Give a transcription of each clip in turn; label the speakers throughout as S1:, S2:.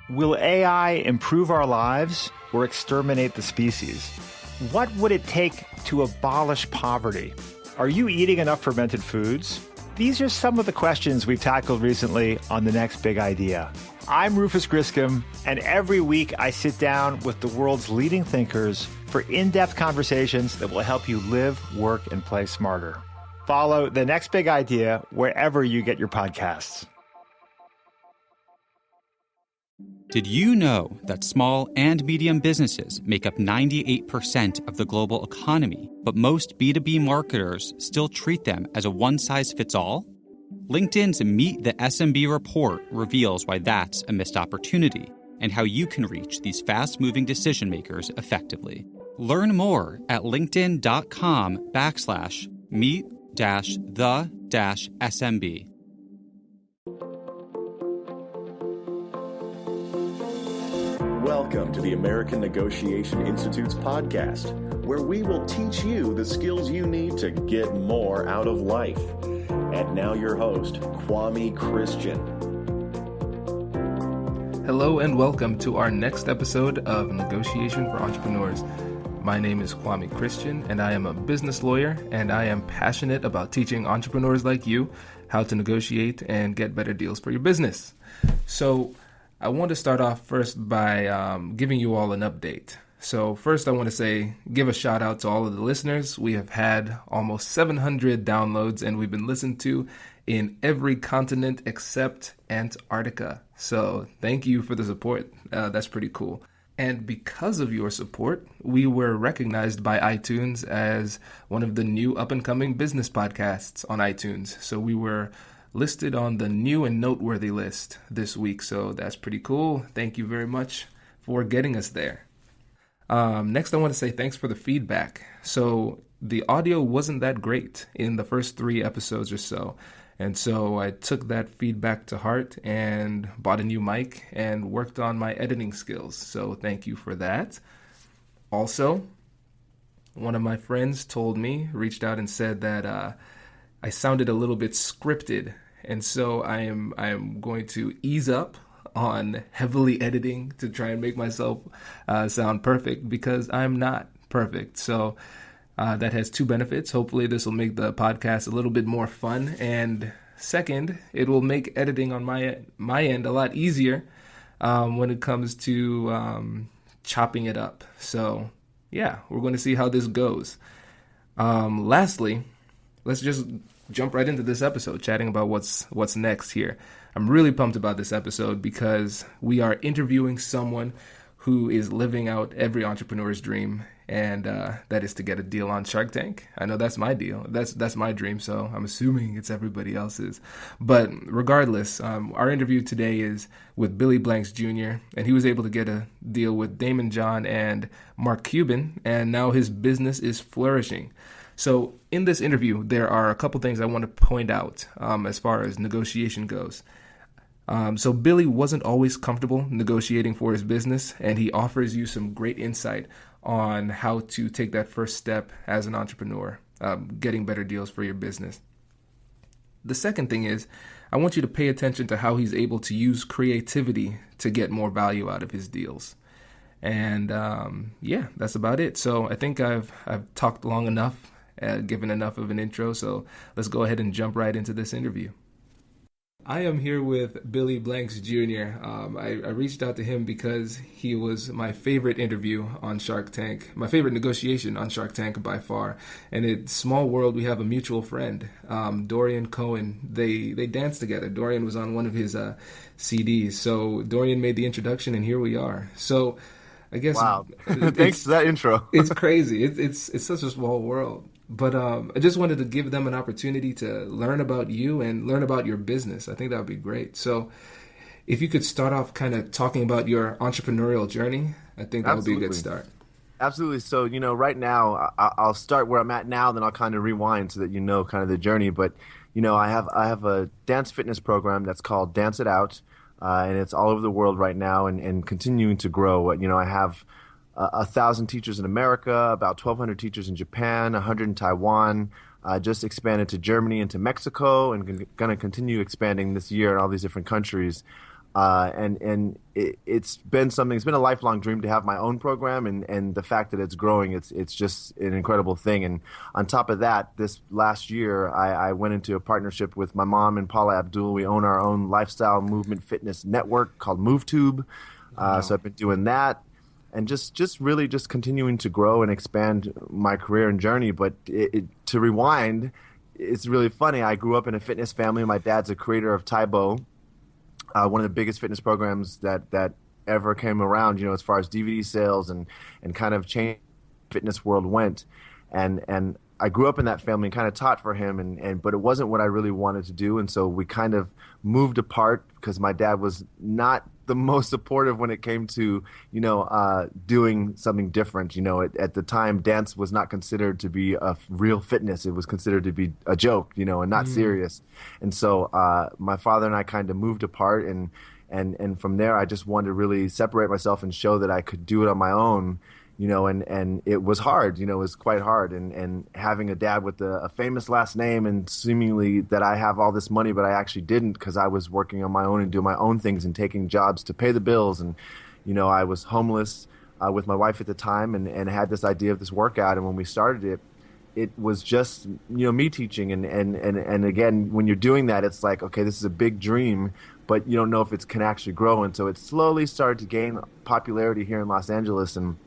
S1: Will AI improve our lives or exterminate the species? What would it take to abolish poverty? Are you eating enough fermented foods? These are some of the questions we've tackled recently on The Next Big Idea. I'm Rufus Griscom, and every week I sit down with the world's leading thinkers for in-depth conversations that will help you live, work, and play smarter. Follow The Next Big Idea wherever you get your podcasts.
S2: Did you know that small and medium businesses make up 98% of the global economy, but most B2B marketers still treat them as a one-size-fits-all? LinkedIn's Meet the SMB report reveals why that's a missed opportunity and how you can reach these fast-moving decision makers effectively. Learn more at linkedin.com/meet-the-SMB.
S3: Welcome to the American Negotiation Institute's podcast, where we will teach you the skills you need to get more out of life. And now your host, Kwame Christian.
S4: Hello and welcome to our next episode of Negotiation for Entrepreneurs. My name is Kwame Christian, and I am a business lawyer, and I am passionate about teaching entrepreneurs like you how to negotiate and get better deals for your business. So I want to start off first by giving you all an update. So first I want to give a shout out to all of the listeners. We have had almost 700 downloads, and we've been listened to in every continent except Antarctica. So thank you for the support. That's pretty cool. And because of your support, we were recognized by iTunes as one of the new up-and-coming business podcasts on iTunes. So we were listed on the new and noteworthy list this week. So that's pretty cool. Thank you very much for getting us there. Next, I want to say thanks for the feedback. So the audio wasn't that great in the first 3 episodes or so. And so I took that feedback to heart and bought a new mic and worked on my editing skills. So thank you for that. Also, one of my friends reached out and said that I sounded a little bit scripted. And so I am going to ease up on heavily editing to try and make myself sound perfect, because I'm not perfect. So that has 2 benefits. Hopefully this will make the podcast a little bit more fun. And second, it will make editing on my end a lot easier when it comes to chopping it up. So yeah, we're going to see how this goes. Lastly, let's just jump right into this episode, chatting about what's next here. I'm really pumped about this episode because we are interviewing someone who is living out every entrepreneur's dream, and that is to get a deal on Shark Tank. I know that's my deal. That's my dream, so I'm assuming it's everybody else's. But regardless, our interview today is with Billy Blanks Jr., and he was able to get a deal with Damon John and Mark Cuban, and now his business is flourishing. So in this interview, there are a couple things I want to point out as far as negotiation goes. So Billy wasn't always comfortable negotiating for his business, and he offers you some great insight on how to take that first step as an entrepreneur, getting better deals for your business. The second thing is, I want you to pay attention to how he's able to use creativity to get more value out of his deals. And yeah, that's about it. So I think I've talked long enough. Given enough of an intro, so let's go ahead and jump right into this interview. I am here with Billy Blanks Jr. I reached out to him because he was my favorite interview on Shark Tank, my favorite negotiation on Shark Tank by far. And it's small world, we have a mutual friend, Dorian Cohen. They danced together. Dorian was on one of his CDs. So Dorian made the introduction, and here we are. So I guess...
S5: Wow. Thanks for that intro.
S4: It's crazy. It's such a small world. But I just wanted to give them an opportunity to learn about you and learn about your business. I think that would be great. So if you could start off kind of talking about your entrepreneurial journey, I think that would be a good start.
S5: Absolutely. So, right now, I'll start where I'm at now, then I'll kind of rewind so that you know kind of the journey. But, I have a dance fitness program that's called Dance It Out, and it's all over the world right now and continuing to grow. I have 1,000 teachers in America, about 1,200 teachers in Japan, 100 in Taiwan, just expanded to Germany and to Mexico, and going to continue expanding this year in all these different countries. It's been something. It's been a lifelong dream to have my own program, and the fact that it's growing, it's just an incredible thing. And on top of that, this last year, I went into a partnership with my mom and Paula Abdul. We own our own lifestyle movement fitness network called MoveTube. So I've been doing that, and just really just continuing to grow and expand my career and journey. But to rewind, it's really funny. I grew up in a fitness family. My dad's a creator of Taibo, one of the biggest fitness programs that ever came around, as far as DVD sales and kind of changed fitness world went. And I grew up in that family and kind of taught for him, but it wasn't what I really wanted to do. And so we kind of moved apart because my dad was not the most supportive when it came to, doing something different. At the time, dance was not considered to be a real fitness. It was considered to be a joke, and not serious. And so my father and I kind of moved apart, and from there, I just wanted to really separate myself and show that I could do it on my own. And it was hard, it was quite hard. And having a dad with a famous last name and seemingly that I have all this money, but I actually didn't because I was working on my own and doing my own things and taking jobs to pay the bills. And, I was homeless with my wife at the time and had this idea of this workout. And when we started it, it was just, me teaching. And again, when you're doing that, it's like, okay, this is a big dream, but you don't know if it can actually grow. And so it slowly started to gain popularity here in Los Angeles. And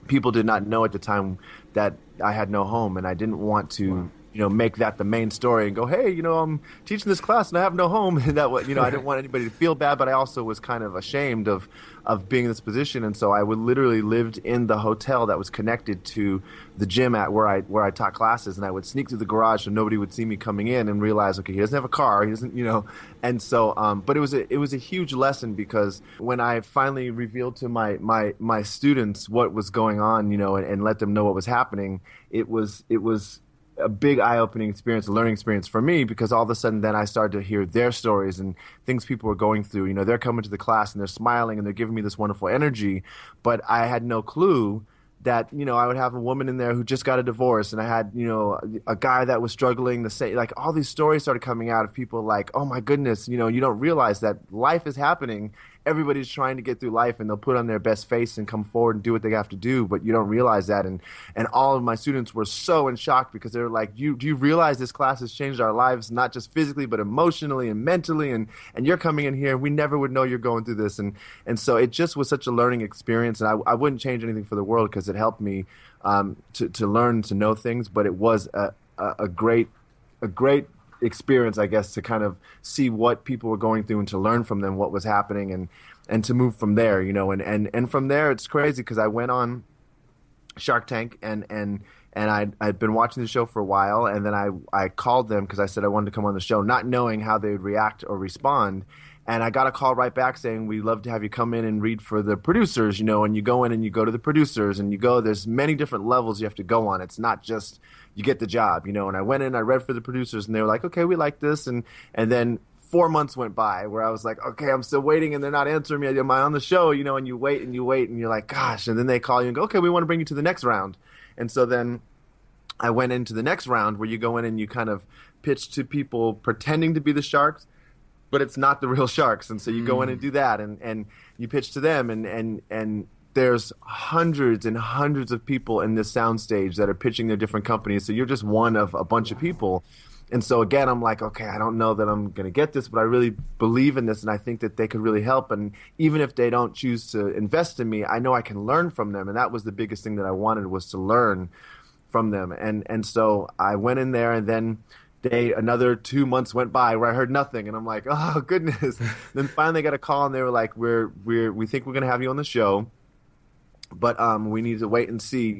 S5: people did not know at the time that I had no home, and I didn't want to, make that the main story and go, hey, I'm teaching this class and I have no home. And that, I didn't want anybody to feel bad, but I also was kind of ashamed of being in this position. And so I would literally lived in the hotel that was connected to the gym where I taught classes, and I would sneak through the garage so nobody would see me coming in and realize, okay, he doesn't have a car, he doesn't, and so, but it was a huge lesson because when I finally revealed to my students what was going on, and let them know what was happening, it was a big eye-opening experience, a learning experience for me, because all of a sudden then I started to hear their stories and things people were going through. They're coming to the class and they're smiling and they're giving me this wonderful energy, but I had no clue that, I would have a woman in there who just got a divorce, and I had, a guy that was struggling the same, like all these stories started coming out of people like, oh my goodness, you don't realize that life is happening. Everybody's trying to get through life, and they'll put on their best face and come forward and do what they have to do, but you don't realize that. And all of my students were so in shock because they were like, do you realize this class has changed our lives, not just physically, but emotionally and mentally, and you're coming in here, we never would know you're going through this. And so it just was such a learning experience, and I wouldn't change anything for the world because it helped me to learn, to know things, but it was a great experience, I guess, to kind of see what people were going through and to learn from them what was happening and to move from there, and from there it's crazy because I went on Shark Tank and I'd been watching the show for a while, and then I called them because I said I wanted to come on the show, not knowing how they would react or respond. And I got a call right back saying, we'd love to have you come in and read for the producers, and you go in and you go to the producers and there's many different levels you have to go on. It's not just you get the job, and I went in, I read for the producers, and they were like, okay, we like this. And then 4 months went by where I was like, okay, I'm still waiting and they're not answering me. Am I on the show? And you wait and you're like, gosh. And then they call you and go, okay, we want to bring you to the next round. And so then I went into the next round where you go in and you kind of pitch to people pretending to be the sharks, but it's not the real sharks. And so you go in and do that and you pitch to them and there's hundreds and hundreds of people in this soundstage that are pitching their different companies. So you're just one of a bunch of people. And so again, I'm like, okay, I don't know that I'm going to get this, but I really believe in this and I think that they could really help. And even if they don't choose to invest in me, I know I can learn from them. And that was the biggest thing that I wanted, was to learn from them. And so I went in there, and then another 2 months went by where I heard nothing, and I'm like, oh goodness. Then finally I got a call, and they were like, we think we're going to have you on the show, but we need to wait and see,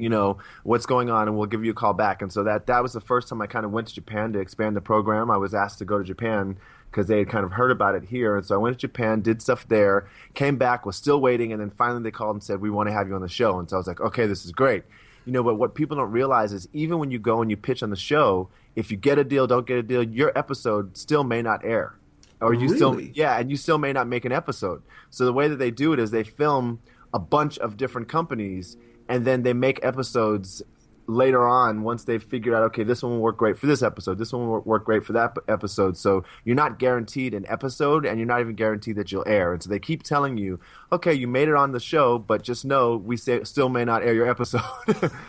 S5: what's going on, and we'll give you a call back. And so that was the first time I kind of went to Japan to expand the program. I was asked to go to Japan because they had kind of heard about it here. And so I went to Japan, did stuff there, came back, was still waiting, and then finally they called and said, we want to have you on the show. And so I was like, okay, this is great. But what people don't realize is even when you go and you pitch on the show, if you get a deal, don't get a deal, your episode still may not air. Or you and you still may not make an episode. So the way that they do it is they film a bunch of different companies, and then they make episodes later on, once they've figured out, okay, this one will work great for this episode, this one will work great for that episode. So you're not guaranteed an episode, and you're not even guaranteed that you'll air. And so they keep telling you, okay, you made it on the show, but just know we still may not air your episode.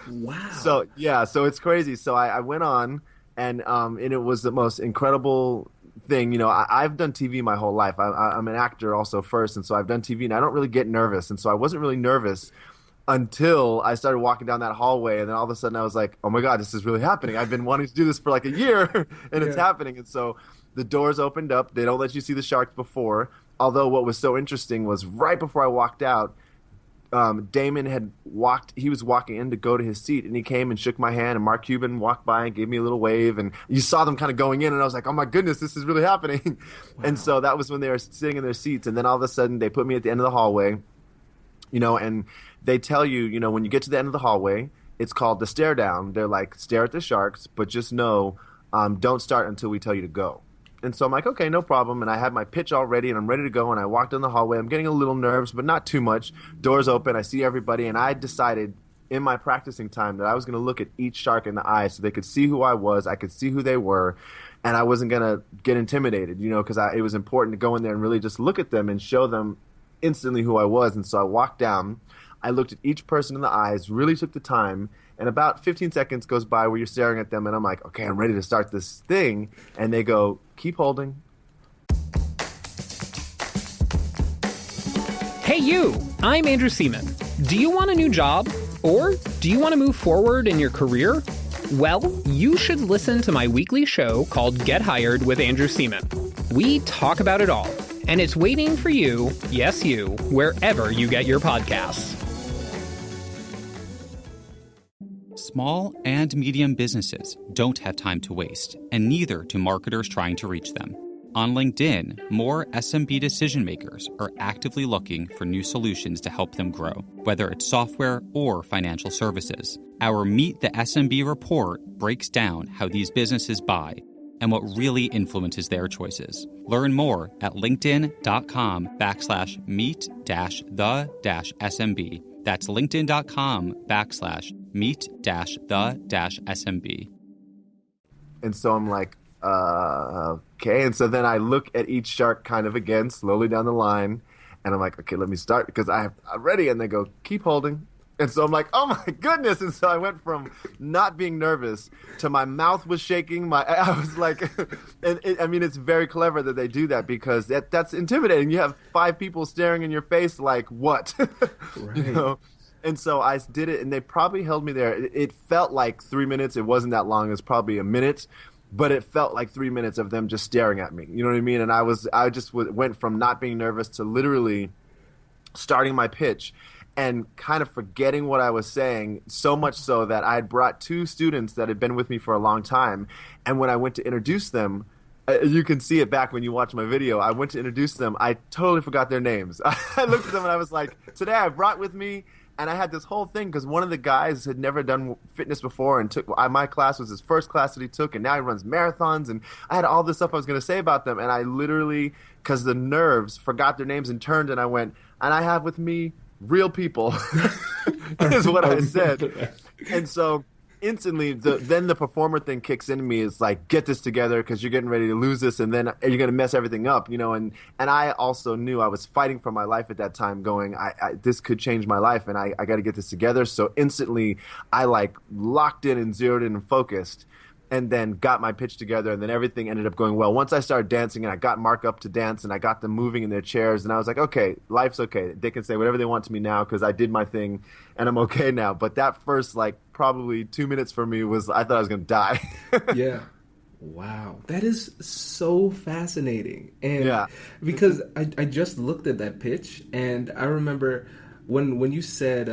S6: Wow.
S5: So so it's crazy. So I went on, and it was the most incredible thing. You know, I've done TV my whole life. I'm an actor also first, and so I've done TV, and I don't really get nervous, and so I wasn't really nervous until I started walking down that hallway, and then all of a sudden I was like, oh my God, this is really happening. I've been wanting to do this for like a year, and it's happening. And so the doors opened up. They don't let you see the sharks before. Although what was so interesting was right before I walked out, Damon he was walking in to go to his seat, and he came and shook my hand, and Mark Cuban walked by and gave me a little wave, and you saw them kind of going in, and I was like, oh my goodness, this is really happening. Wow. And so that was when they were sitting in their seats, and then all of a sudden they put me at the end of the hallway, you know, and they tell you, you know, when you get to the end of the hallway, it's called the stare down. They're like, stare at the sharks, but just know, don't start until we tell you to go. And so I'm like, okay, no problem. And I had my pitch all ready, and I'm ready to go. And I walked in the hallway. I'm getting a little nervous, but not too much. Doors open. I see everybody. And I decided in my practicing time that I was going to look at each shark in the eye so they could see who I was. I could see who they were. And I wasn't going to get intimidated, you know, because it was important to go in there and really just look at them and show them instantly who I was. And so I walked down. I looked at each person in the eyes, really took the time, and about 15 seconds goes by where you're staring at them, and I'm like, okay, I'm ready to start this thing. And they go, keep holding.
S7: Hey you, I'm Andrew Seaman. Do you want a new job? Or do you want to move forward in your career? Well, you should listen to my weekly show called Get Hired with Andrew Seaman. We talk about it all, and it's waiting for you, yes you, wherever you get your podcasts.
S2: Small and medium businesses don't have time to waste, and neither do marketers trying to reach them. On LinkedIn, more SMB decision makers are actively looking for new solutions to help them grow, whether it's software or financial services. Our Meet the SMB report breaks down how these businesses buy and what really influences their choices. Learn more at linkedin.com/meet-the-SMB. That's linkedin.com/meet-the-SMB. And
S5: so I'm like, okay. And so then I look at each shark kind of again, slowly down the line. And I'm like, okay, let me start because I'm ready. And they go, keep holding. And so I'm like, oh my goodness. And so I went from not being nervous to my mouth was shaking. I was like, I mean, it's very clever that they do that because that's intimidating. You have 5 people staring in your face like, what?
S6: Right.
S5: You know? And so I did it, and they probably held me there. It felt like 3 minutes. It wasn't that long. It was probably a minute. But it felt like 3 minutes of them just staring at me. You know what I mean? And I just went from not being nervous to literally starting my pitch and kind of forgetting what I was saying, so much so that I had brought 2 students that had been with me for a long time. And when I went to introduce them, you can see it back when you watch my video, I went to introduce them. I totally forgot their names. I looked at them and I was like, today I brought with me, and I had this whole thing because one of the guys had never done fitness before and my class was his first class that he took, and now he runs marathons, and I had all this stuff I was going to say about them, and I literally, because the nerves, forgot their names and turned, and I went, and I have with me real people, is what I said. And so instantly, then the performer thing kicks into me. It's like, get this together because you're getting ready to lose this, and then you're going to mess everything up, you know. And I also knew I was fighting for my life at that time, going, this could change my life, and I got to get this together. So instantly, I like locked in and zeroed in and focused, and then got my pitch together, and then everything ended up going well. Once I started dancing, and I got Mark up to dance, and I got them moving in their chairs, and I was like, okay, life's okay. They can say whatever they want to me now because I did my thing, and I'm okay now. But that first, like, probably 2 minutes for me was, I thought I was going to die.
S6: Yeah. Wow. That is so fascinating. And
S5: yeah.
S6: Because I just looked at that pitch, and I remember when you said,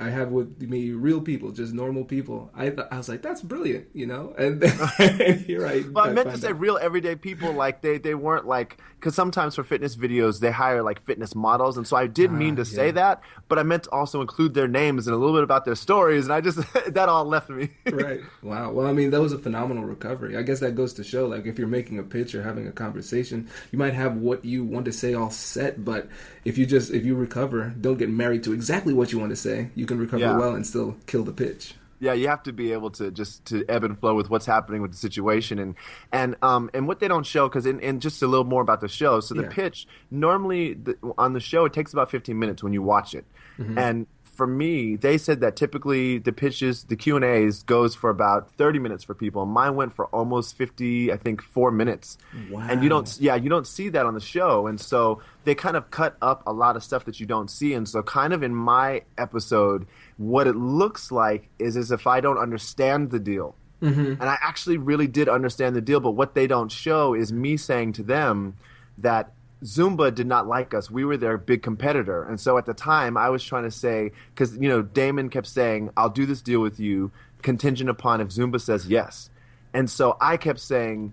S6: I have with me real people, just normal people. I was like, that's brilliant, you know? And, and here I
S5: Well, I meant to say real everyday people, like they weren't like, because sometimes for fitness videos, they hire like fitness models. And so I did mean to say that, but I meant to also include their names and a little bit about their stories. And I just, that all left me.
S6: Right. Wow. Well, I mean, that was a phenomenal recovery. I guess that goes to show, like, if you're making a pitch or having a conversation, you might have what you want to say all set, but if you recover, don't get married to exactly what you want to say, you can recover well and still kill the pitch.
S5: Yeah, you have to be able to just to ebb and flow with what's happening with the situation, and what they don't show, because and just a little more about the show. So the pitch normally on the show, it takes about 15 minutes when you watch it, and for me, they said that typically the pitches, the Q&As goes for about 30 minutes for people. Mine went for almost 50, I think 4 minutes.
S6: Wow.
S5: And you don't see that on the show. And so they kind of cut up a lot of stuff that you don't see. And so kind of in my episode, what it looks like is as if I don't understand the deal. And I actually really did understand the deal. But what they don't show is me saying to them that Zumba did not like us. We were their big competitor. And so at the time, I was trying to say, because, Damon kept saying, I'll do this deal with you contingent upon if Zumba says yes. And so I kept saying,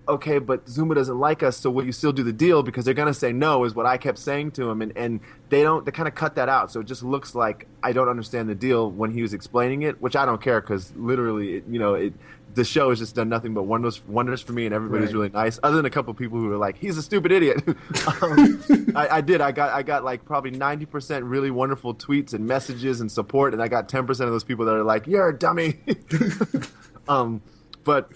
S5: okay, but Zumba doesn't like us, so will you still do the deal? Because they're going to say no, is what I kept saying to him. And they kind of cut that out. So it just looks like I don't understand the deal when he was explaining it, which I don't care, because literally, the show has just done nothing but wonders for me, and everybody's really nice. Other than a couple of people who are like, "He's a stupid idiot." I got like probably 90% really wonderful tweets and messages and support, and I got 10% of those people that are like, "You're a dummy." But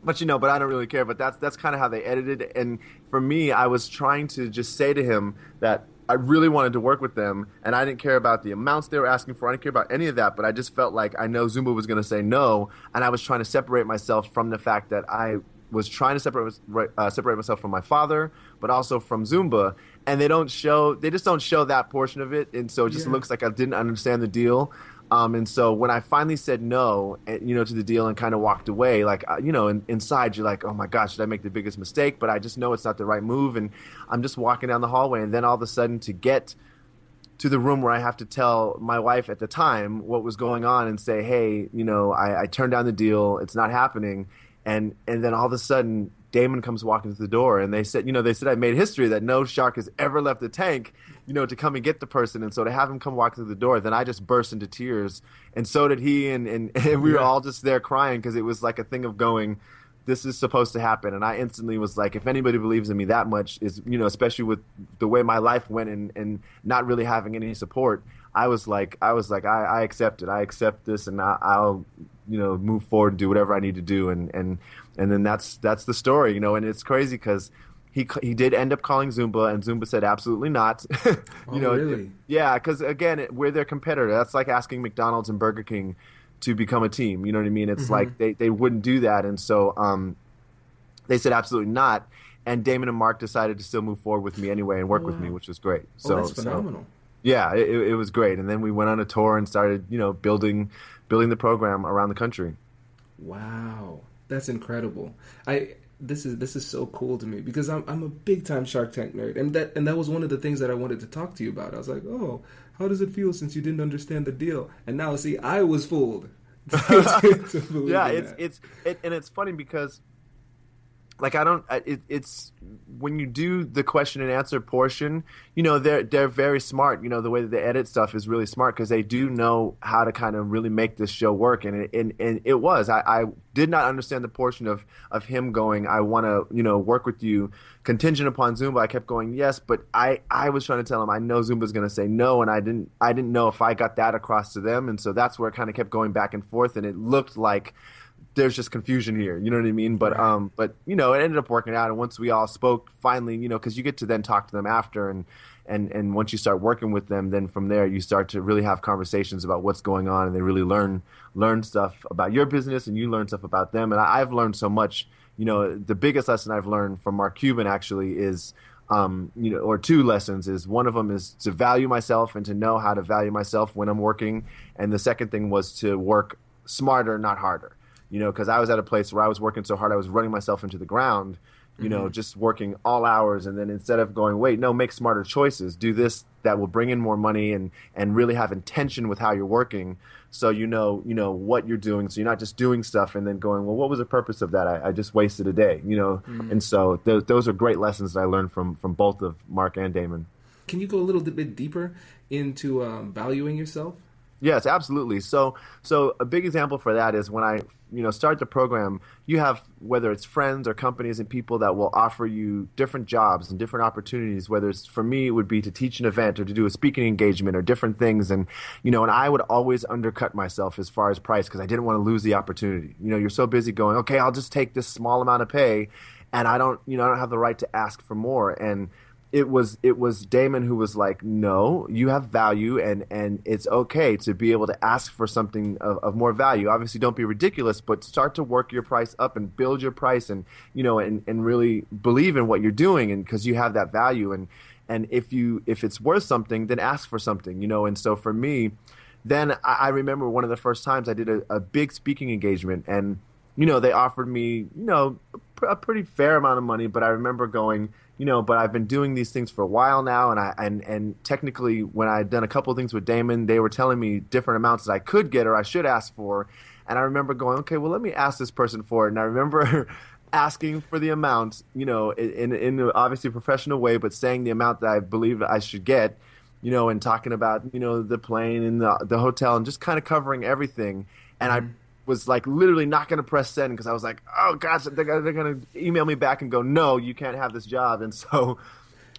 S5: I don't really care. But that's kind of how they edited it. And for me, I was trying to just say to him that I really wanted to work with them, and I didn't care about the amounts they were asking for. I didn't care about any of that, but I just felt like I know Zumba was going to say no, and I was trying to separate myself from the fact that I was trying to separate myself from my father, but also from Zumba. And they just don't show that portion of it, and so it just looks like I didn't understand the deal. And so when I finally said no, to the deal and kind of walked away, like, inside you're like, oh my gosh, did I make the biggest mistake? But I just know it's not the right move. And I'm just walking down the hallway. And then all of a sudden to get to the room where I have to tell my wife at the time what was going on and say, hey, I turned down the deal. It's not happening. And then all of a sudden Damon comes walking through the door, and they said I made history that no shark has ever left the tank, to come and get the person. And so to have him come walk through the door, then I just burst into tears, and so did he, and we were all just there crying, because it was like a thing of going, this is supposed to happen. And I instantly was like, if anybody believes in me that much, is especially with the way my life went and not really having any support, I was like, I accept it. I accept this, and I'll move forward and do whatever I need to do. And then that's the story, and it's crazy because he did end up calling Zumba, and Zumba said absolutely not.
S6: Really?
S5: Yeah, because again, we're their competitor. That's like asking McDonald's and Burger King to become a team. You know what I mean? It's like they wouldn't do that, and so they said absolutely not. And Damon and Mark decided to still move forward with me anyway and work with me, which was great. So
S6: that's phenomenal.
S5: Yeah, it was great. And then we went on a tour and started, building the program around the country.
S6: Wow, that's incredible. This is so cool to me, because I'm a big time Shark Tank nerd, and that was one of the things that I wanted to talk to you about. I was like, oh, how does it feel since you didn't understand the deal? And now, see, I was fooled.
S5: Yeah, it's funny because, like, it's when you do the question and answer portion, they're very smart. The way that they edit stuff is really smart, because they do know how to kind of really make this show work. And it was, I did not understand the portion of him going, I want to, work with you contingent upon Zumba. I kept going, yes, but I was trying to tell him, I know Zumba's going to say no. And I didn't know if I got that across to them. And so that's where it kind of kept going back and forth. And it looked like there's just confusion here, you know what I mean? But it ended up working out. And once we all spoke finally, because you get to then talk to them after, and once you start working with them, then from there you start to really have conversations about what's going on, and they really learn stuff about your business, and you learn stuff about them. And I've learned so much. The biggest lesson I've learned from Mark Cuban actually is, or two lessons is, one of them is to value myself and to know how to value myself when I'm working. And the second thing was to work smarter, not harder. Because I was at a place where I was working so hard, I was running myself into the ground, just working all hours. And then instead of going, wait, no, make smarter choices, do this that will bring in more money and really have intention with how you're working. So you know what you're doing. So you're not just doing stuff and then going, well, what was the purpose of that? I just wasted a day, And so those are great lessons that I learned from both of Mark and Damon.
S6: Can you go a little bit deeper into valuing yourself?
S5: Yes, absolutely. So a big example for that is when I, start the program, you have, whether it's friends or companies and people that will offer you different jobs and different opportunities, whether it's, for me, it would be to teach an event or to do a speaking engagement or different things. And, and I would always undercut myself as far as price because I didn't want to lose the opportunity. You're so busy going, okay, I'll just take this small amount of pay and I don't have the right to ask for more. And it was Damon who was like, no, you have value and it's okay to be able to ask for something of more value. Obviously, don't be ridiculous, but start to work your price up and build your price and, and really believe in what you're doing and because you have that value. And if it's worth something, then ask for something, And so for me, then I remember one of the first times I did a big speaking engagement and, they offered me, a pretty fair amount of money, but I remember going, but I've been doing these things for a while now, and technically, when I had done a couple of things with Damon, they were telling me different amounts that I could get or I should ask for, and I remember going, okay, well, let me ask this person for it, and I remember asking for the amount, in obviously a professional way, but saying the amount that I believe I should get, and talking about, the plane and the hotel and just kind of covering everything, and I was like literally not going to press send because I was like, oh gosh, they're going to email me back and go, no, you can't have this job. And so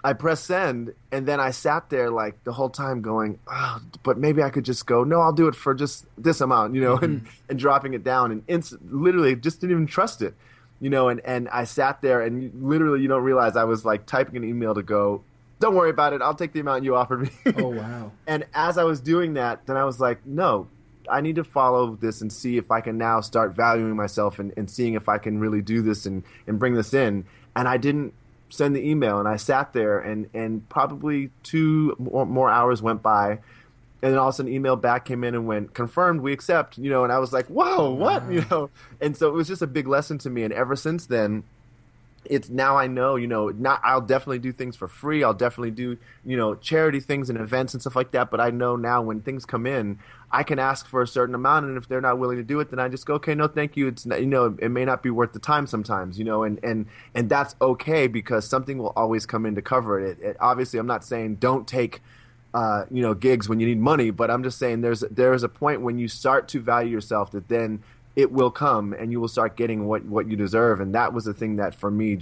S5: I pressed send and then I sat there like the whole time going, oh, but maybe I could just go, no, I'll do it for just this amount, and dropping it down and literally just didn't even trust it, and I sat there and literally you don't realize I was like typing an email to go, don't worry about it. I'll take the amount you offered me.
S6: Oh, wow.
S5: And as I was doing that, then I was like, no, I need to follow this and see if I can now start valuing myself and seeing if I can really do this and bring this in. And I didn't send the email, and I sat there and probably 2 more hours went by, and then all of a sudden email back came in and went, confirmed, we accept, and I was like, whoa, what, And so it was just a big lesson to me. And ever since then, it's now I know, I'll definitely do things for free. I'll definitely do, charity things and events and stuff like that. But I know now when things come in, I can ask for a certain amount. And if they're not willing to do it, then I just go, okay, no, thank you. It's not, it may not be worth the time sometimes, and that's okay because something will always come in to cover it. Obviously, I'm not saying don't take, gigs when you need money, but I'm just saying there's a point when you start to value yourself that then it will come and you will start getting what you deserve. And that was the thing that for me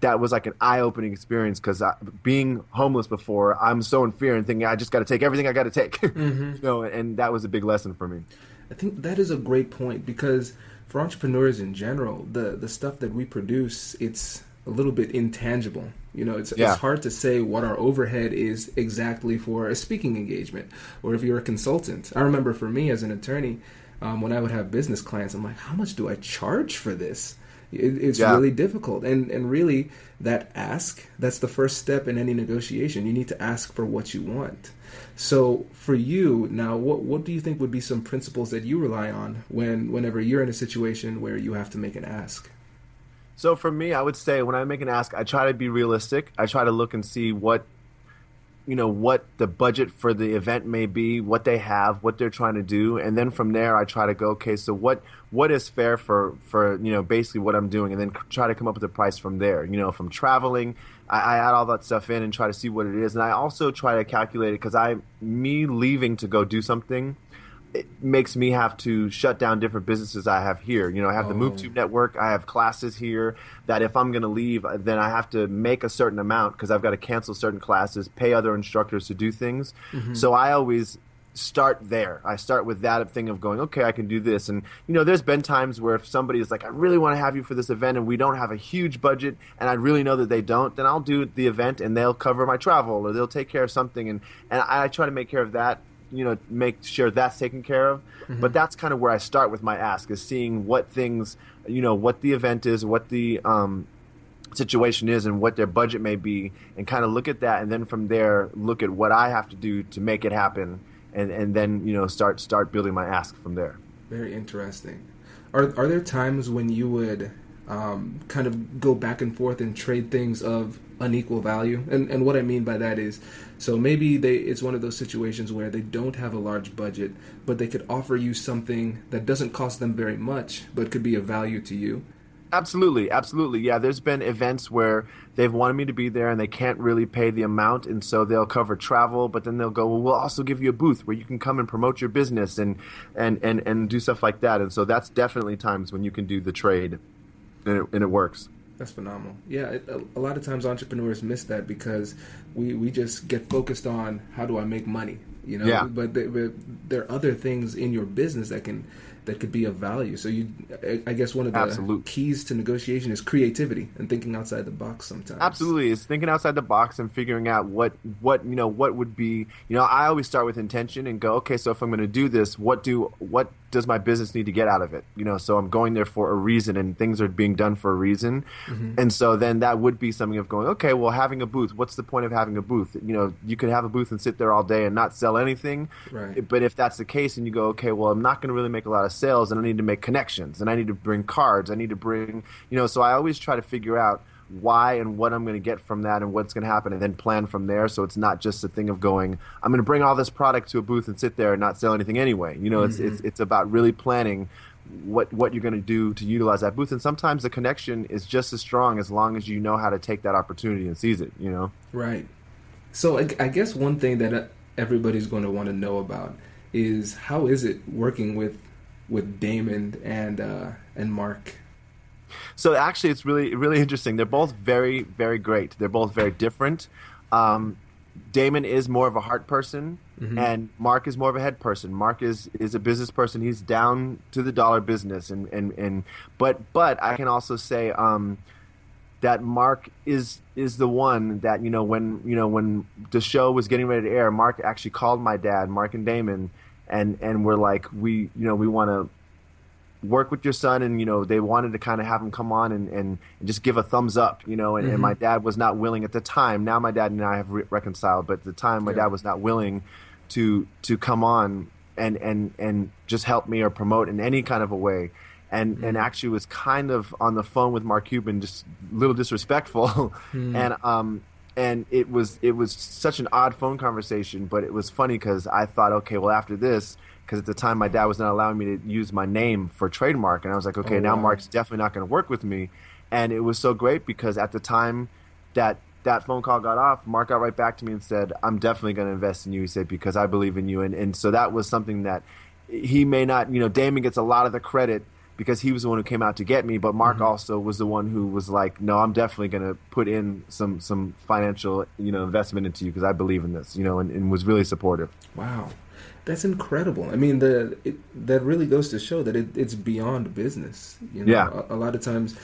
S5: that was like an eye-opening experience because being homeless before, I'm so in fear and thinking I just got to take everything I got to take, and that was a big lesson for me.
S6: I think that is a great point because for entrepreneurs in general, the stuff that we produce, it's a little bit intangible. It's hard to say what our overhead is exactly for a speaking engagement or if you're a consultant. I remember for me as an attorney, when I would have business clients, I'm like, how much do I charge for this? It's really difficult. And really, that's the first step in any negotiation. You need to ask for what you want. So for you, now, what do you think would be some principles that you rely on whenever you're in a situation where you have to make an ask?
S5: So for me, I would say when I make an ask, I try to be realistic. I try to look and see what the budget for the event may be, what they have, what they're trying to do. And then from there, I try to go, okay, so what is fair for basically what I'm doing, and then try to come up with a price from there. From traveling, I add all that stuff in and try to see what it is. And I also try to calculate it because me leaving to go do something, it makes me have to shut down different businesses I have here. I have the MoveTube network. I have classes here that if I'm going to leave, then I have to make a certain amount because I've got to cancel certain classes, pay other instructors to do things. So I always start there. I start with that thing of going, okay, I can do this. And, there's been times where if somebody is like, I really want to have you for this event and we don't have a huge budget and I really know that they don't, then I'll do the event and they'll cover my travel or they'll take care of something. And I try to make care of that. Make sure that's taken care of. But that's kind of where I start with my ask, is seeing what things, what the event is, what the situation is, and what their budget may be, and kind of look at that. And then from there, look at what I have to do to make it happen. And then, start building my ask from there.
S6: Very interesting. Are there times when you would kind of go back and forth and trade things of unequal value? And what I mean by that is, so maybe it's one of those situations where they don't have a large budget, but they could offer you something that doesn't cost them very much, but could be of value to you.
S5: Absolutely, absolutely. Yeah, there's been events where they've wanted me to be there and they can't really pay the amount, and so they'll cover travel, but then they'll go, well, we'll also give you a booth where you can come and promote your business and do stuff like that. And so that's definitely times when you can do the trade, and it works.
S6: That's phenomenal. Yeah, a lot of times entrepreneurs miss that because we just get focused on how do I make money, you know.
S5: Yeah.
S6: But there are other things in your business that could be of value. So I guess one of the
S5: Absolutely.
S6: keys to negotiation is creativity and thinking outside the box sometimes.
S5: Absolutely, it's thinking outside the box and figuring out what would be. I always start with intention and go, okay, so if I'm going to do this, what does my business need to get out of it? So I'm going there for a reason, and things are being done for a reason. Mm-hmm. And so then that would be something of going, okay, well, having a booth, what's the point of having a booth? You could have a booth and sit there all day and not sell anything.
S6: Right.
S5: But if that's the case and you go, okay, well, I'm not going to really make a lot of sales, and I need to make connections, and I need to bring cards, I need to bring, so I always try to figure out why and what I'm going to get from that and what's going to happen, and then plan from there. So it's not just a thing of going, I'm going to bring all this product to a booth and sit there and not sell anything anyway. It's about really planning what you're going to do to utilize that booth. And sometimes the connection is just as strong as long as you know how to take that opportunity and seize it,
S6: Right. So I guess one thing that everybody's going to want to know about is how is it working with Damon and Mark?
S5: So actually, it's really, really interesting. They're both very, very great. They're both very different. Damon is more of a heart person, mm-hmm. and Mark is more of a head person. Mark is a business person. He's down to the dollar business, but I can also say that Mark is the one that when the show was getting ready to air, Mark actually called my dad, Mark and Damon, and we're like, we want to work with your son, and they wanted to kind of have him come on and just give a thumbs up,
S6: mm-hmm.
S5: and my dad was not willing at the time. Now my dad and I have reconciled, but at the time my dad was not willing to come on and just help me or promote in any kind of a way, and actually was kind of on the phone with Mark Cuban, just a little disrespectful, and it was such an odd phone conversation, but it was funny because I thought, okay, well, after this, because at the time my dad was not allowing me to use my name for trademark, and I was like, okay, now Mark's definitely not going to work with me. And it was so great because at the time that phone call got off, Mark got right back to me and said, I'm definitely going to invest in you, he said, because I believe in you. And so that was something that he may not, Damon gets a lot of the credit because he was the one who came out to get me, but Mark also was the one who was like, no, I'm definitely going to put in some financial, investment into you because I believe in this, and was really supportive.
S6: Wow. That's incredible. I mean, that really goes to show that it's beyond business.
S5: Yeah.
S6: A lot of times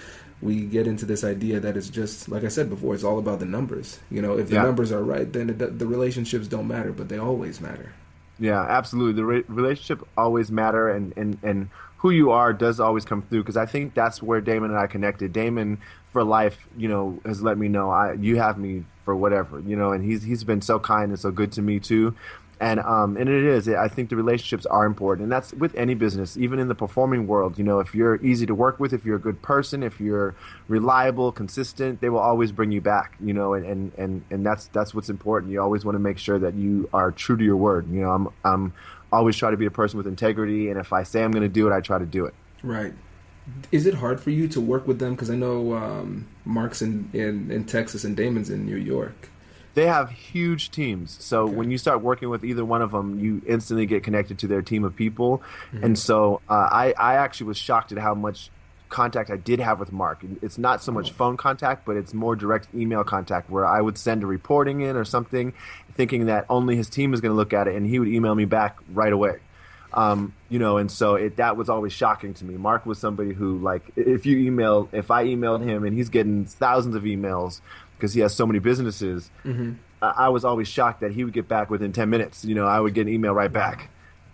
S6: we get into this idea that it's just, like I said before, it's all about the numbers. If the numbers are right, then the relationships don't matter, but they always matter.
S5: Yeah, absolutely. The relationship always matter, and who you are does always come through, because I think that's where Damon and I connected. Damon, for life, has let me know you have me for whatever, and he's been so kind and so good to me too. And it is. I think the relationships are important, and that's with any business, even in the performing world. If you're easy to work with, if you're a good person, if you're reliable, consistent, they will always bring you back. And that's what's important. You always want to make sure that you are true to your word. I'm always try to be a person with integrity, and if I say I'm going to do it, I try to do it.
S6: Right. Is it hard for you to work with them? Because I know Mark's in Texas and Damon's in New York.
S5: They have huge teams. So when you start working with either one of them, you instantly get connected to their team of people. Mm-hmm. And so I actually was shocked at how much contact I did have with Mark. It's not so much phone contact, but it's more direct email contact where I would send a reporting in or something thinking that only his team was going to look at it, and he would email me back right away. And so that was always shocking to me. Mark was somebody who, like, if I emailed him and he's getting thousands of emails because he has so many businesses, I was always shocked that he would get back within 10 minutes. I would get an email right back.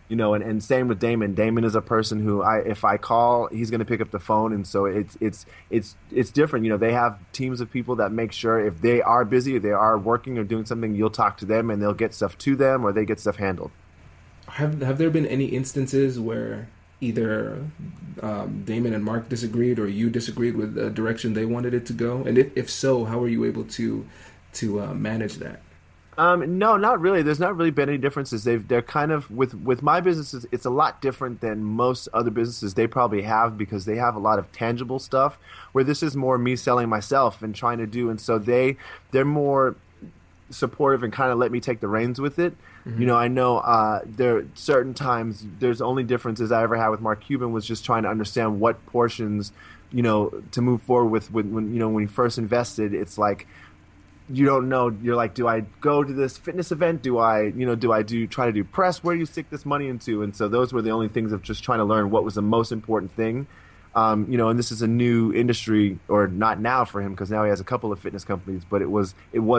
S5: And same with Damon. Damon is a person who if I call, he's going to pick up the phone, and so it's different. They have teams of people that make sure if they are busy, if they are working or doing something, you'll talk to them and they'll get stuff to them or they get stuff handled.
S6: Have there been any instances where either Damon and Mark disagreed or you disagreed with the direction they wanted it to go? And if so, how were you able to manage that?
S5: No, not really. There's not really been any differences. They're kind of with my businesses. It's a lot different than most other businesses they probably have because they have a lot of tangible stuff. Where this is more me selling myself and trying to do, and so they're more supportive and kind of let me take the reins with it. You know, I know there are certain times there's only differences I ever had with Mark Cuban was just trying to understand what portions, you know, to move forward with when you know when he first invested. It's like, you don't know. You're like, do I go to this fitness event? Do I try to do press? Where do you stick this money into? And so those were the only things of just trying to learn what was the most important thing. You know, and this is a new industry, or not now for him because now he has a couple of fitness companies, but it was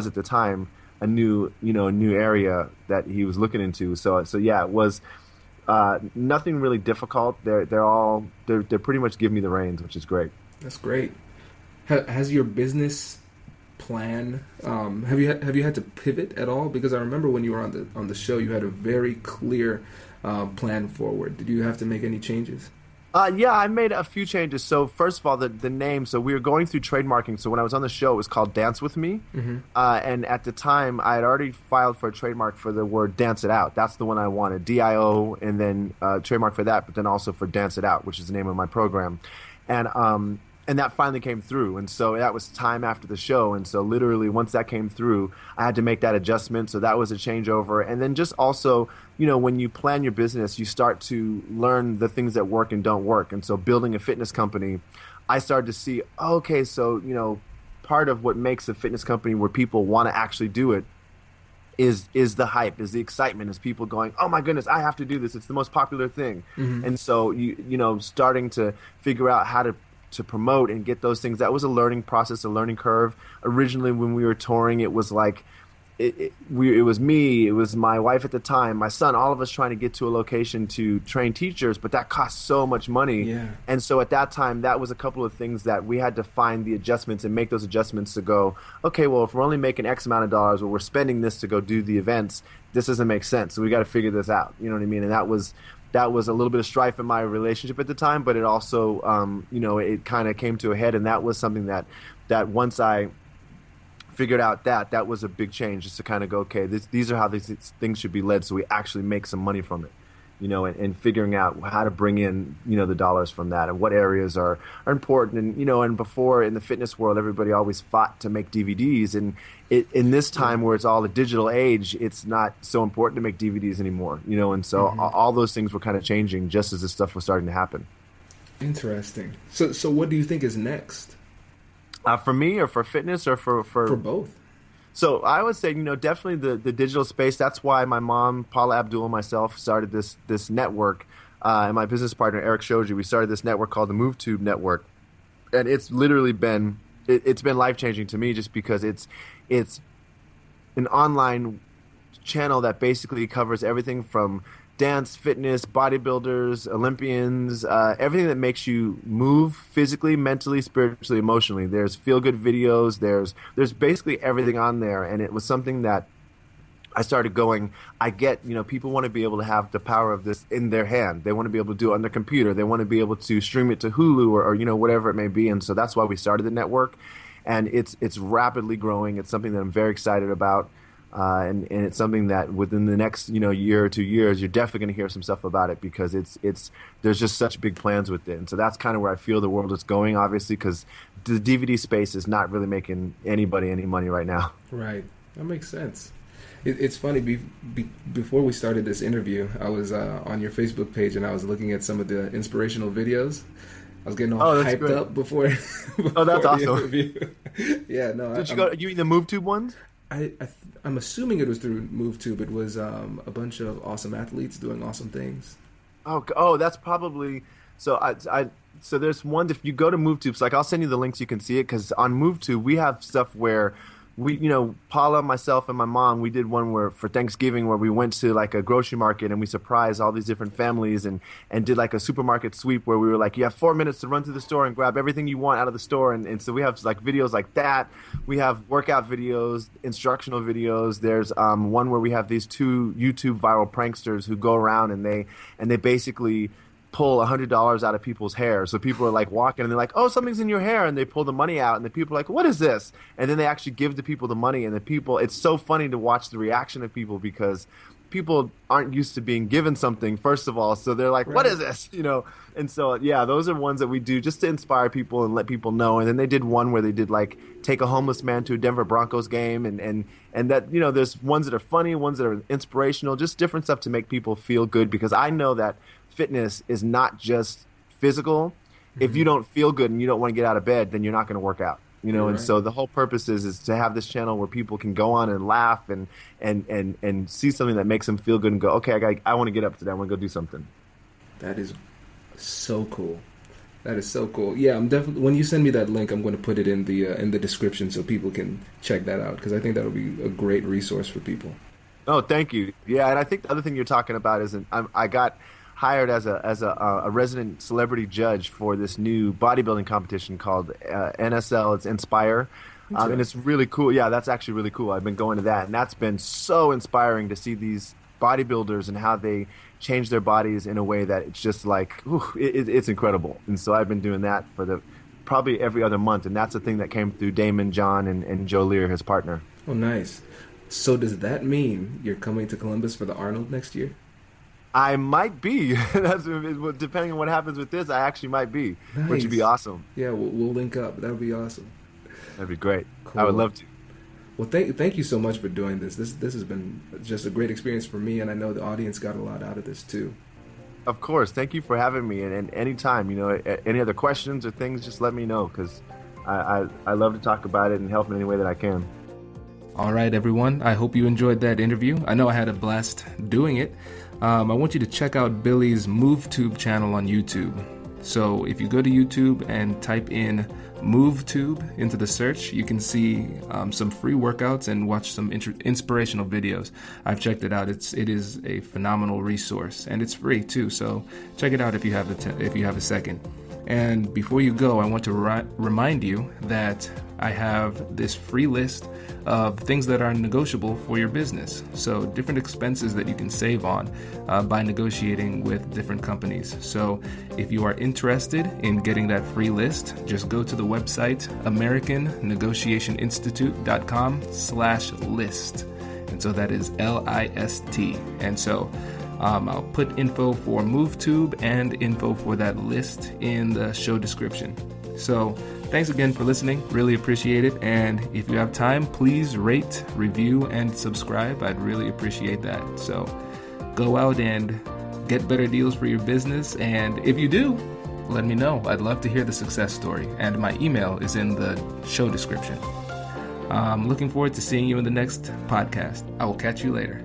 S5: at the time a new area that he was looking into. So yeah, it was nothing really difficult. They're pretty much giving me the reins, which is great.
S6: That's great. Has your business plan have you had to pivot at all? Because I remember when you were on the show, you had a very clear plan forward. Did you have to make any changes?
S5: Yeah, I made a few changes. So first of all, the name. So we were going through trademarking. So when I was on the show, it was called Dance With Me. And at the time, I had already filed for a trademark for the word Dance It Out. That's the one I wanted, DIO, and then trademark for that, but then also for Dance It Out, which is the name of my program. And that finally came through. And so that was time after the show. And so literally once that came through, I had to make that adjustment. So that was a changeover. And then just also, you know, when you plan your business, you start to learn the things that work and don't work. And so building a fitness company, I started to see, okay, so, you know, part of what makes a fitness company where people want to actually do it is the hype, is the excitement, is people going, oh my goodness, I have to do this. It's the most popular thing. And so, you know, starting to figure out how to promote and get those things. That was a learning process, a learning curve. Originally, when we were touring, it was like, it was me, it was my wife at the time, my son, all of us trying to get to a location to train teachers, but that cost so much money. Yeah. And so at that time, that was a couple of things that we had to find the adjustments and make those adjustments to go, okay, well, if we're only making X amount of dollars, or we're spending this to go do the events, this doesn't make sense. So we got to figure this out. You know what I mean? And that was a little bit of strife in my relationship at the time, but it also, you know, it kind of came to a head, and that was something that once I figured out that was a big change, just to kind of go, okay, these are how these things should be led, so we actually make some money from it, you know, and figuring out how to bring in, you know, the dollars from that and what areas are important. And, you know, and before in the fitness world, everybody always fought to make DVDs, and in this time where it's all a digital age, it's not so important to make DVDs anymore, you know, and so all those things were kind of changing just as this stuff was starting to happen.
S6: Interesting. So what do you think is next?
S5: For me, or for fitness, or for
S6: both?
S5: So I would say, you know, definitely the digital space. That's why my mom, Paula Abdul, and myself started this network, and my business partner, Eric Shoji. We started this network called the MoveTube Network, and it's literally been it's been life-changing to me, just because it's an online channel that basically covers everything from dance, fitness, bodybuilders, Olympians, everything that makes you move physically, mentally, spiritually, emotionally. There's feel-good videos. There's basically everything on there, and it was something that I started going, I get, you know, people want to be able to have the power of this in their hand. They want to be able to do it on their computer. They want to be able to stream it to Hulu or you know, whatever it may be. And so that's why we started the network, and it's rapidly growing. It's something that I'm very excited about. And it's something that within the next, you know, year or 2 years, you're definitely going to hear some stuff about it, because there's just such big plans with it. And so that's kind of where I feel the world is going, obviously, because the DVD space is not really making anybody any money right now.
S6: Right. That makes sense. It's funny, before we started this interview, I was on your Facebook page, and I was looking at some of the inspirational videos. I was getting all hyped up before
S5: oh, that's awesome.
S6: The interview. Yeah, no.
S5: Did you go? You mean the MoveTube ones?
S6: I'm assuming it was through MoveTube. It was a bunch of awesome athletes doing awesome things.
S5: Oh, that's probably so. So there's one. If you go to MoveTube, so like I'll send you the links, you can see it, because on MoveTube we have stuff where we, you know, Paula, myself, and my mom, we did one where for Thanksgiving where we went to like a grocery market and we surprised all these different families and did like a supermarket sweep where we were like, you have 4 minutes to run through the store and grab everything you want out of the store. And so we have like videos like that. We have workout videos, instructional videos. There's one where we have these two YouTube viral pranksters who go around and they basically pull $100 out of people's hair. So people are like walking and they're like, oh, something's in your hair. And they pull the money out and the people are like, what is this? And then they actually give the people the money, and the people, it's so funny to watch the reaction of people because people aren't used to being given something, first of all. So they're like, what is this? And so, yeah, those are ones that we do just to inspire people and let people know. And then they did one where they did like take a homeless man to a Denver Broncos game. And that, there's ones that are funny, ones that are inspirational, just different stuff to make people feel good, because I know that fitness is not just physical. If you don't feel good and you don't want to get out of bed, then you're not going to work out. And so the whole purpose is to have this channel where people can go on and laugh and see something that makes them feel good and go, okay, I want to get up today. I want to go do something.
S6: That is so cool. That is so cool. Yeah, I'm definitely. When you send me that link, I'm going to put it in the description so people can check that out, because I think that'll be a great resource for people.
S5: Oh, thank you. Yeah, and I think the other thing you're talking about is I got hired as a resident celebrity judge for this new bodybuilding competition called NSL. It's Inspire. And it's really cool. Yeah, that's actually really cool. I've been going to that, and that's been so inspiring to see these bodybuilders and how they change their bodies in a way that it's just like, it's incredible. And so I've been doing that for probably every other month, and that's the thing that came through Damon John and Joe Lear, his partner.
S6: Oh, nice. So does that mean you're coming to Columbus for the Arnold next year?
S5: I might be. That's, depending on what happens with this, I actually might be, which would be awesome.
S6: Yeah, we'll link up. That would be awesome.
S5: That'd be great.
S6: Cool.
S5: I would love to.
S6: Well, thank you so much for doing this. This has been just a great experience for me, and I know the audience got a lot out of this too.
S5: Of course. Thank you for having me. And anytime, any other questions or things, just let me know, because I love to talk about it and help in any way that I can.
S4: All right, everyone. I hope you enjoyed that interview. I know I had a blast doing it. I want you to check out Billy's MoveTube channel on YouTube. So if you go to YouTube and type in MoveTube into the search, you can see some free workouts and watch some inspirational videos. I've checked it out. It is a phenomenal resource, and it's free too. So check it out if you have a second. And before you go, I want to remind you that I have this free list of things that are negotiable for your business. So different expenses that you can save on by negotiating with different companies. So if you are interested in getting that free list, just go to the website AmericanNegotiationInstitute.com/list. And so that is LIST. And so I'll put info for MoveTube and info for that list in the show description. So thanks again for listening. Really appreciate it. And if you have time, please rate, review, and subscribe. I'd really appreciate that. So go out and get better deals for your business. And if you do, let me know. I'd love to hear the success story. And my email is in the show description. I'm looking forward to seeing you in the next podcast. I will catch you later.